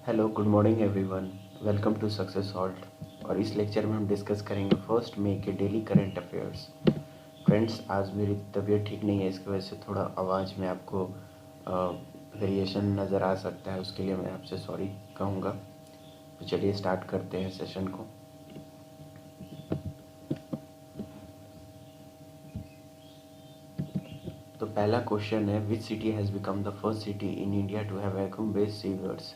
Hello good morning everyone. Welcome to success salt. और इस lecture में हम डिस्कस करेंगे 1 मई के डेली करंट अफेयर्स। फ्रेंड्स, आज मेरी तबीयत ठीक नहीं है, इसकी वजह से थोड़ा आवाज़ में आपको वेरिएशन नज़र आ सकता है, उसके लिए मैं आपसे सॉरी कहूँगा। तो चलिए स्टार्ट करते हैं सेशन को। तो पहला क्वेश्चन है, which city has become the first city in India to have vacuum based sewers.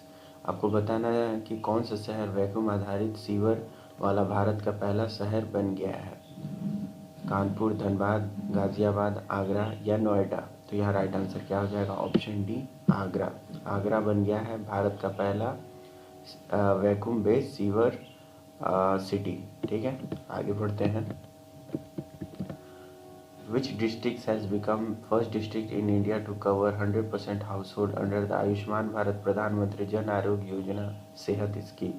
आपको बताना है कि कौन सा शहर वैक्यूम आधारित सीवर वाला भारत का पहला शहर बन गया है। कानपुर, धनबाद, गाजियाबाद, आगरा या नोएडा। तो यहाँ राइट आंसर क्या हो जाएगा? Option D, Agra. आगरा बन गया है भारत का पहला वैक्यूम बेस्ड सीवर सिटी। ठीक है, आगे बढ़ते हैं। Which district has become first district in India to cover 100% household under the Ayushman Bharat प्रधानमंत्री जन आरोग्य योजना सेहत स्कीम।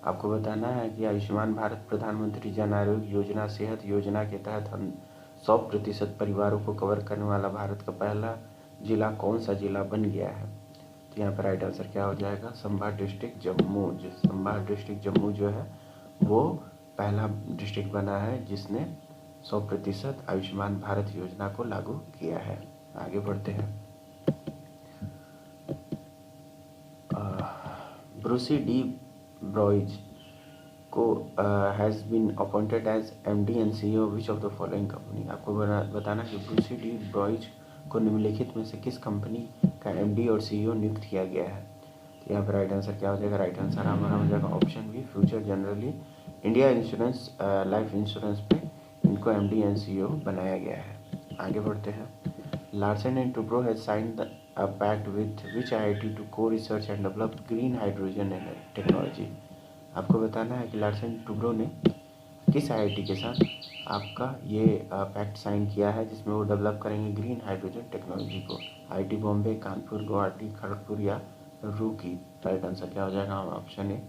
आपको बताना है कि आयुष्मान भारत प्रधानमंत्री जन आरोग्य योजना सेहत योजना के तहत हम 100% परिवारों को कवर करने वाला भारत का पहला जिला कौन सा जिला बन गया है? तो यहाँ पर राइट आंसर क्या हो जाएगा? संभाग डिस्ट्रिक्ट जम्मू। संभाग डिस्ट्रिक्ट जम्मू जो है वो पहला डिस्ट्रिक्ट बना है जिसने 100% आयुष्मान भारत योजना को लागू किया है। आगे बढ़ते हैं। ब्रूसी डी ब्रॉइज को has been appointed as MD and CEO which of the following company. आपको बताना कि ब्रूसी डी ब्रॉइज को निम्नलिखित में से किस कंपनी का एमडी और सीईओ नियुक्त किया गया है? तो यहाँ पर राइट आंसर क्या हो जाएगा? राइट आंसर हमारा हो जाएगा option B, Future Generali India insurance life insurance पे इनको एमडी एंड सीईओ बनाया गया है। आगे बढ़ते हैं। Larsen and Toubro has signed a pact with which IIT to co-research and develop green hydrogen technology। आपको बताना है कि लार्सन टुब्रो ने किस आईआईटी के साथ आपका ये पैक्ट साइन किया है जिसमें वो डेवलप करेंगे ग्रीन हाइड्रोजन टेक्नोलॉजी को। आईआईटी बॉम्बे, कानपुर, गुवाहाटी, खड़गपुर या रूकी। राइट आंसर क्या हो जाएगा? Option A,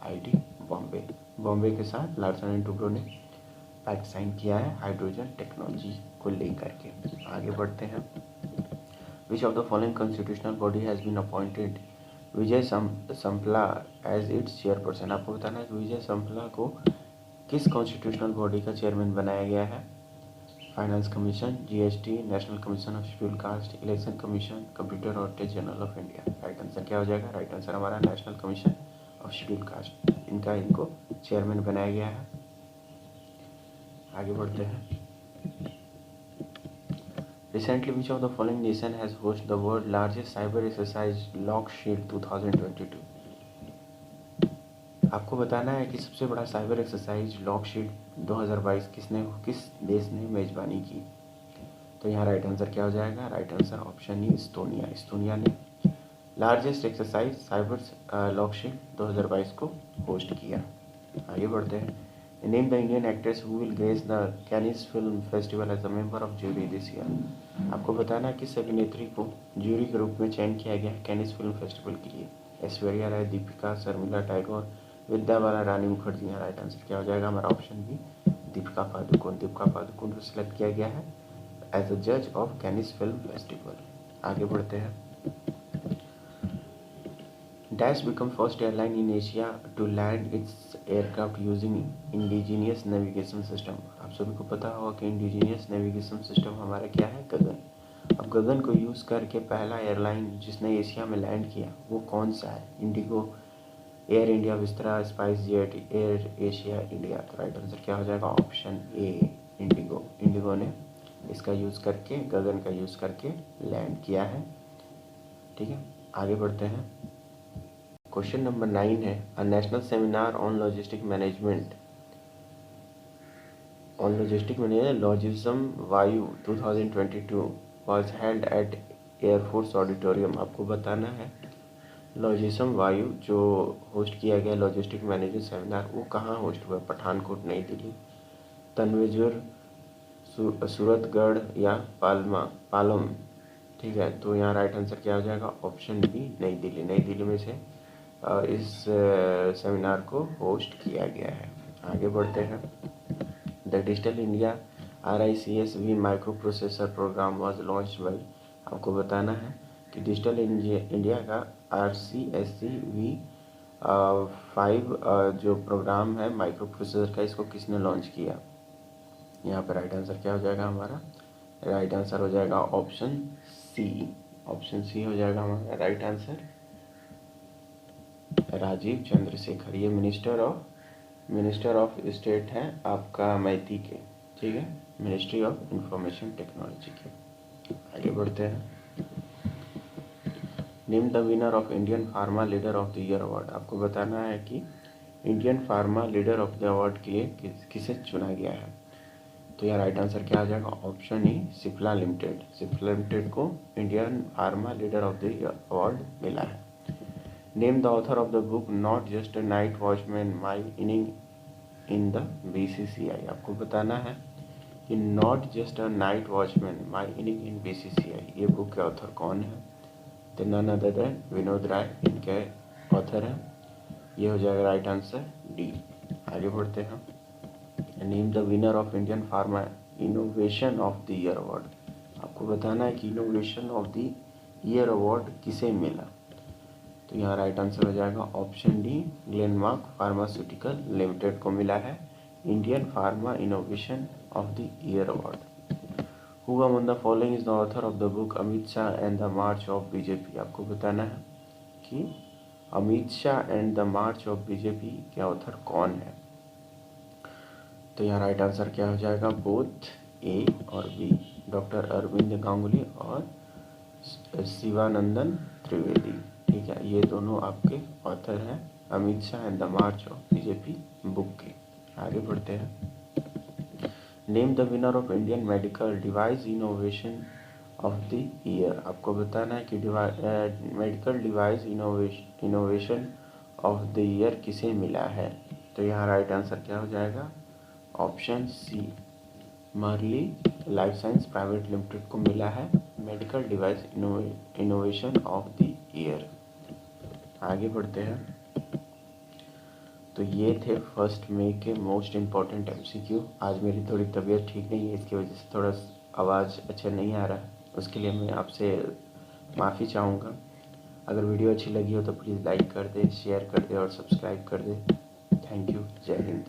IIT Bombay. Bombay के साथ लार्सन एंड टुब्रो ने पैक्ट साइन किया है हाइड्रोजन टेक्नोलॉजी को लेकर के। आगे बढ़ते हैं। Which of the following constitutional body has been appointed Vijay Sampla as it's chairperson. आपको बताना है कि विजय संपला को किस कॉन्स्टिट्यूशनल बॉडी का चेयरमैन बनाया गया है? Finance commission, GST, national commission of scheduled caste, election commission, comptroller और टेस्ट general of India. Right answer क्या हो जाएगा? राइट आंसर हमारा national commission of scheduled caste, इनको चेयरमैन बनाया गया है। आगे बढ़ते हैं। Recently, which of the following nation has hosted the world largest cyber exercise Lock Shield 2022? आपको बताना है कि सबसे बड़ा साइबर एक्सरसाइज लॉक शील्ड 2022 किस देश ने मेजबानी की? तो यहाँ राइट आंसर क्या हो जाएगा? Right answer option E, Estonia. Estonia ने largest exercise cyber lock shield 2022 को होस्ट किया। आगे बढ़ते हैं। Name the Indian actress who will grace the Cannes film festival as a member of jury this year. आपको बताना है किस अभिनेत्री को ज्यूरी के रूप में चयन किया गया है कैनिस फिल्म फेस्टिवल के लिए? ऐश्वर्या राय, दीपिका, शर्मिला टैगोर, विद्या बाला, रानी मुखर्जी। यहाँ राइट आंसर क्या हो जाएगा? हमारा ऑप्शन बी, दीपिका पादुकोण। दीपिका पादुकोण को सिलेक्ट किया गया है एज अ जज ऑफ कैनिस फिल्म फेस्टिवल। आगे बढ़ते हैं। Dash become first airline in Asia to land its aircraft using indigenous navigation system। आप सभी को पता होगा कि इंडिजीनियस नेविगेशन सिस्टम हमारा क्या है? गगन। अब गगन को यूज़ करके पहला एयरलाइन जिसने एशिया में लैंड किया वो कौन सा है? Indigo, air India, Vistara, spice jet, air Asia India. तो राइट आंसर क्या हो जाएगा? Option A, Indigo. इंडिगो ने इसका यूज़ करके, गगन का यूज़ करके लैंड किया है। ठीक है, आगे बढ़ते हैं। क्वेश्चन नंबर 9 है, a national seminar on logistic management लॉजिज्म Vayu 2022 was held at air force auditorium. आपको बताना है लॉजिज्म वायु जो होस्ट किया गया लॉजिस्टिक मैनेजमेंट सेमिनार वो कहाँ होस्ट हुआ? पठानकोट, नई दिल्ली, तंजौर, सूरतगढ़ या पालम। ठीक है, तो यहाँ राइट आंसर क्या हो जाएगा? ऑप्शन बी, नई दिल्ली। नई दिल्ली में से इस सेमिनार को होस्ट किया गया है। आगे बढ़ते हैं। The digital India RICSV micro processor program was launch by. आपको बताना है कि डिजिटल इंडिया का RCSV 5 जो प्रोग्राम है माइक्रो प्रोसेसर का, इसको किसने लॉन्च किया? यहाँ पे राइट आंसर क्या हो जाएगा हमारा? राइट आंसर हो जाएगा ऑप्शन सी। ऑप्शन सी हो जाएगा हमारा राइट आंसर, राजीव चंद्रशेखर। ये मिनिस्टर ऑफ स्टेट हैं आपका मैती के, ठीक है, मिनिस्ट्री ऑफ इंफॉर्मेशन टेक्नोलॉजी के। आगे बढ़ते हैं। Name the winner of Indian pharma leader of the year award. आपको बताना है कि Indian pharma leader of the award के लिए किसे चुना गया है। तो यहाँ राइट आंसर क्या आ जाएगा? Option E, Cipla limited. Cipla limited को Indian pharma leader of the year award मिला है। Name the author of the book not just a night watchman my inning in the BCCI। आपको बताना है कि not just a night watchman my inning in BCCI, ये book के author कौन है? तो none other than Vinod Rai इनके ऑथर हैं। ये हो जाएगा राइट आंसर डी। आगे बढ़ते हैं। Name the winner of Indian pharma innovation of the year award. आपको बताना है कि innovation of the year award किसे मिला। तो यहाँ राइट आंसर हो जाएगा option D, Glenmark pharmaceutical limited को मिला है Indian pharma innovation of the year award. Who among the following is the author of the book Amit Shah and the March of BJP। आपको बताना है कि Amit Shah and the March of BJP के author कौन है। तो यहाँ राइट आंसर क्या हो जाएगा? बोथ ए और बी, डॉक्टर अरविंद गांगुली और शिवानंदन त्रिवेदी, ठीक है, ये दोनों आपके ऑथर हैं Amit Shah and the March of BJP book के। आगे बढ़ते हैं। Name the winner of Indian medical device innovation of the year. आपको बताना है कि medical device innovation of the year किसे मिला है। तो यहाँ राइट आंसर क्या हो जाएगा? Option C, Meril life science private limited को मिला है medical device innovation of the year. आगे बढ़ते हैं। तो ये थे 1 मई के मोस्ट इम्पॉर्टेंट MCQ। आज मेरी थोड़ी तबीयत ठीक नहीं है, इसकी वजह से थोड़ा आवाज़ अच्छा नहीं आ रहा है, उसके लिए मैं आपसे माफ़ी चाहूँगा। अगर वीडियो अच्छी लगी हो तो प्लीज़ लाइक कर दे, शेयर कर दे और सब्सक्राइब कर दे। Thank you. जय हिंद।